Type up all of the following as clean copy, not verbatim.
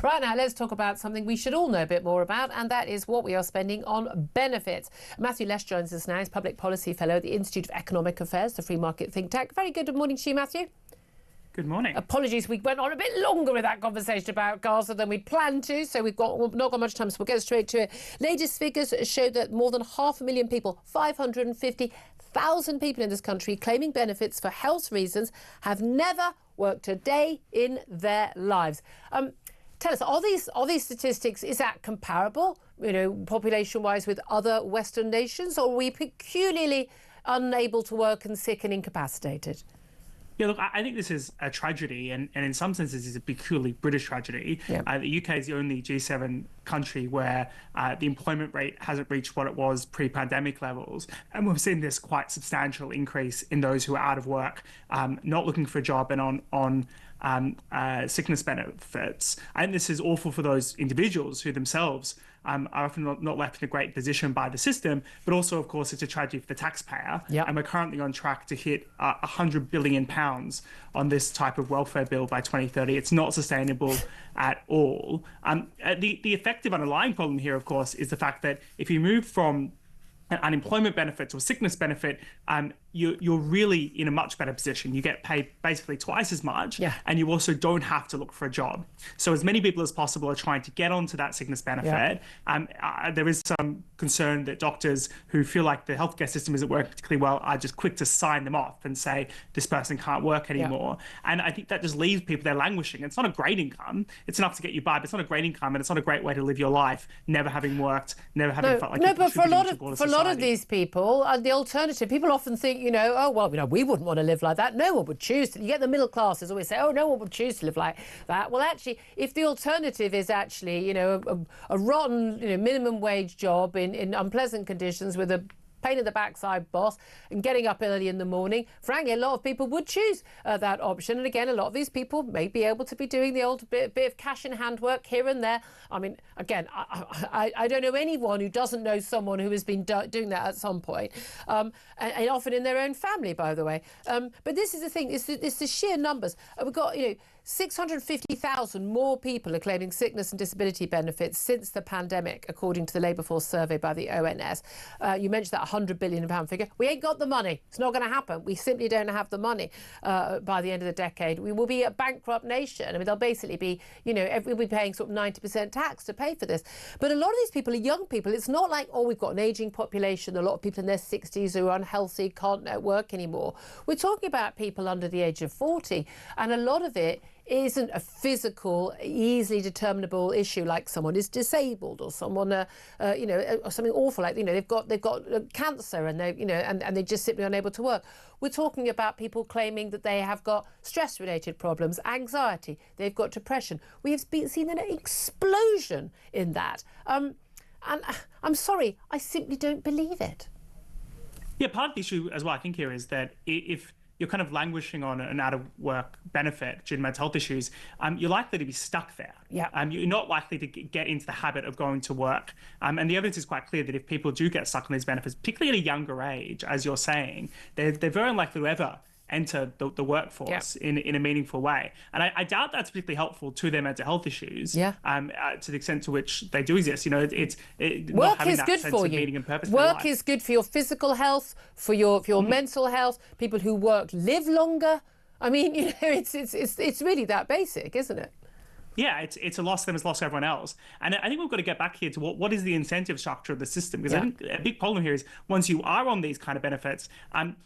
Right now, let's talk about something we should all know a bit more about, and that is what we are spending on benefits. Matthew Lesh joins us now. He's Public Policy Fellow at the Institute of Economic Affairs, the free market think tank. Very good morning to you, Matthew. Good morning. Apologies, we went on a bit longer with that conversation about Gaza than we'd planned to, so we've not got much time, so we'll get straight to it. Latest figures show that more than 500,000 people, 550,000 people in this country claiming benefits for health reasons have never worked a day in their lives. Tell us, are these statistics, is that comparable, population-wise with other Western nations, or are we peculiarly unable to work and sick and incapacitated? Yeah, look, I think this is a tragedy, and in some senses is a peculiarly British tragedy. Yeah. The UK is the only G7 country where the employment rate hasn't reached what it was pre-pandemic levels. And we've seen this quite substantial increase in those who are out of work, not looking for a job and on sickness benefits. And this is awful for those individuals who themselves are often not left in a great position by the system, but also, of course, it's a tragedy for the taxpayer. Yep. And we're currently on track to hit £100 billion on this type of welfare bill by 2030. It's not sustainable at all. The effective underlying problem here, of course, is the fact that if you move from an unemployment benefit to a sickness benefit, you're really in a much better position. You get paid basically twice as much, yeah, and you also don't have to look for a job. So as many people as possible are trying to get onto that sickness benefit. Yeah. There is some concern that doctors who feel like the healthcare system isn't working particularly well are just quick to sign them off and say this person can't work anymore. Yeah. And I think that just leaves people there languishing. It's not a great income. It's enough to get you by, but it's not a great income, and it's not a great way to live your life, never having worked, never having felt like you but for a lot of these people, the alternative, people often think, we wouldn't want to live like that. No one would choose to. You get the middle classes always say, no one would choose to live like that. Well, actually, if the alternative is actually, a rotten, minimum wage job in unpleasant conditions with a pain in the backside boss and getting up early in the morning, frankly, a lot of people would choose that option. And again, a lot of these people may be able to be doing the old bit of cash in hand work here and there. I mean, again, I don't know anyone who doesn't know someone who has been doing that at some point, and often in their own family, by the way. But this is the thing, it's the sheer numbers. We've got, 650,000 more people are claiming sickness and disability benefits since the pandemic, according to the labour force survey by the ONS. You mentioned that £100 billion figure. We ain't got the money. It's not going to happen. We simply don't have the money by the end of the decade. We will be a bankrupt nation. I mean, they'll basically be, we'll be paying sort of 90% tax to pay for this. But a lot of these people are young people. It's not like, we've got an ageing population, a lot of people in their 60s who are unhealthy, can't work anymore. We're talking about people under the age of 40, and a lot of it isn't a physical, easily determinable issue like someone is disabled or someone, or something awful like, they've got cancer and they, and they're just simply unable to work. We're talking about people claiming that they have got stress-related problems, anxiety, they've got depression. We have seen an explosion in that. And I'm sorry, I simply don't believe it. Yeah, part of the issue as well, I think, here is that if you're kind of languishing on an out-of-work benefit due to mental health issues, you're likely to be stuck there. Yeah. You're not likely to get into the habit of going to work. And the evidence is quite clear that if people do get stuck on these benefits, particularly at a younger age, as you're saying, they're very unlikely to ever enter the workforce in a meaningful way. And I doubt that's particularly helpful to their mental health issues, to the extent to which they do exist. Work is good for you. Work is good for your physical health, for your mental health. People who work live longer. I mean, it's really that basic, isn't it? Yeah, it's a loss to them, it's a loss to everyone else. And I think we've got to get back here to what is the incentive structure of the system? Because I think a big problem here is once you are on these kind of benefits,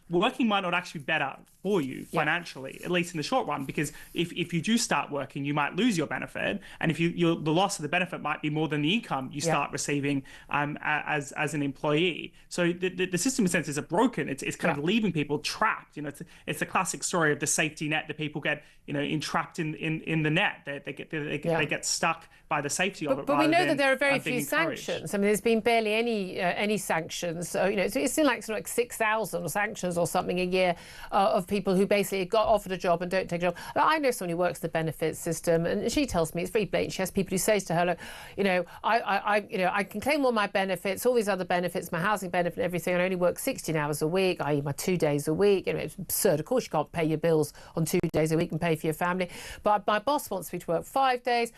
working might not actually be better for you financially, at least in the short run, because if you do start working, you might lose your benefit. And if the loss of the benefit might be more than the income you start receiving as an employee. So the system, in a sense, is broken. It's kind of leaving people trapped. It's a classic story of the safety net that people get, entrapped in the net. They get stuck by the safety of it. But we know that there are very few sanctions. I mean, there's been barely any sanctions. So, it's been like 6,000 sanctions or something a year of people who basically got offered a job and don't take a job. I know someone who works the benefits system, and she tells me it's very blatant. She has people who say to her, look, I can claim all my benefits, all these other benefits, my housing benefit, and everything. I only work 16 hours a week, i.e. my 2 days a week. It's absurd. Of course, you can't pay your bills on 2 days a week and pay for your family. But my boss wants me to work 5 5 days,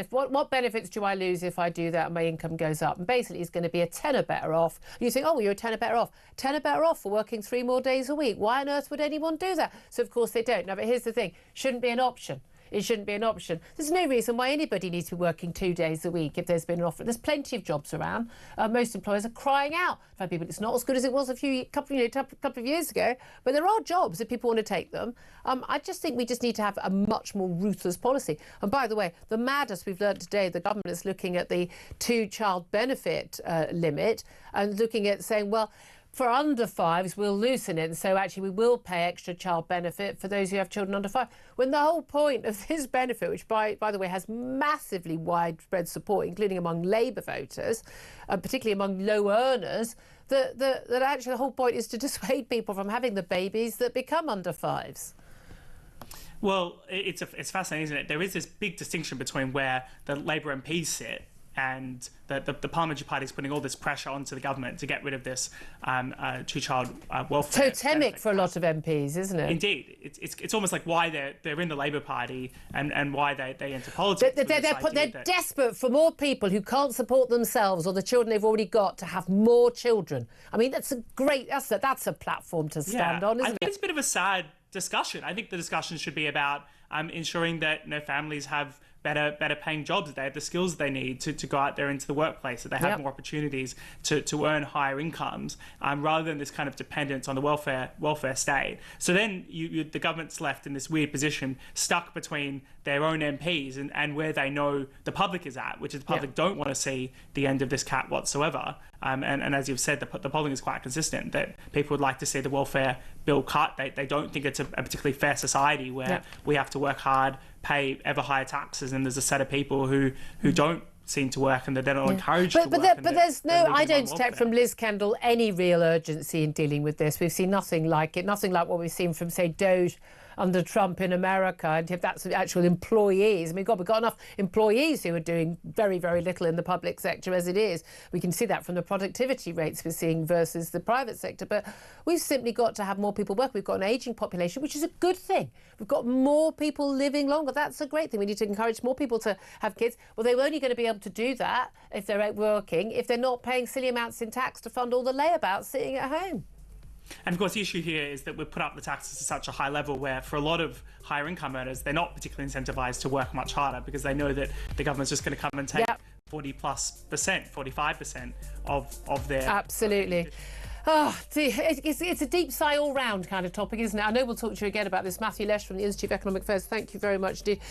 what benefits do I lose if I do that and my income goes up? And basically it's going to be a tenner better off. And you think, oh, well, you're a tenner better off. Tenner better off for working 3 more days a week. Why on earth would anyone do that? So of course they don't. Now, but here's the thing, shouldn't be an option. It shouldn't be an option. There's no reason why anybody needs to be working 2 days a week if there's been an offer. There's plenty of jobs around. Most employers are crying out for people. It's not as good as it was a couple of years ago, but there are jobs if people want to take them. I just think we just need to have a much more ruthless policy. And by the way, the madness we've learned today, the government is looking at the 2-child benefit limit and looking at saying, well, for under 5s, we'll loosen it. And so actually we will pay extra child benefit for those who have children under 5. When the whole point of this benefit, which by the way has massively widespread support, including among Labour voters, particularly among low earners, that actually the whole point is to dissuade people from having the babies that become under 5s. Well, it's fascinating, isn't it? There is this big distinction between where the Labour MPs sit and the parliamentary party is putting all this pressure onto the government to get rid of this 2-child welfare. Totemic for a lot of MPs, isn't it? Indeed. It's almost like why they're in the Labour Party and why they enter politics. They're desperate for more people who can't support themselves or the children they've already got to have more children. I mean, that's a platform to stand on, isn't it? I think it's a bit of a sad discussion. I think the discussion should be about ensuring that families have better paying jobs, that they have the skills they need to go out there into the workplace, that they have more opportunities to earn higher incomes, rather than this kind of dependence on the welfare state. So then the government's left in this weird position, stuck between their own MPs and where they know the public is at, which is the public don't want to see the end of this cap whatsoever. And as you've said, the polling is quite consistent that people would like to see the welfare bill cut. They don't think it's a particularly fair society where we have to work hard, pay ever higher taxes, and there's a set of people who don't seem to work and that they're not encouraged to work. But there's no, I don't detect from Liz Kendall any real urgency in dealing with this. We've seen nothing like it, nothing like what we've seen from, say, Doge under Trump in America, and if that's the actual employees. I mean, God, we've got enough employees who are doing very, very little in the public sector as it is. We can see that from the productivity rates we're seeing versus the private sector. But we've simply got to have more people work. We've got an ageing population, which is a good thing. We've got more people living longer. That's a great thing. We need to encourage more people to have kids. Well, they're only going to be able to do that if they're working, if they're not paying silly amounts in tax to fund all the layabouts sitting at home. And of course, the issue here is that we've put up the taxes to such a high level where for a lot of higher income earners, they're not particularly incentivized to work much harder because they know that the government's just going to come and take 40+%, 45% of their... Absolutely. Oh, it's a deep sigh all round kind of topic, isn't it? I know we'll talk to you again about this. Matthew Lesh from the Institute of Economic Affairs, thank you very much indeed.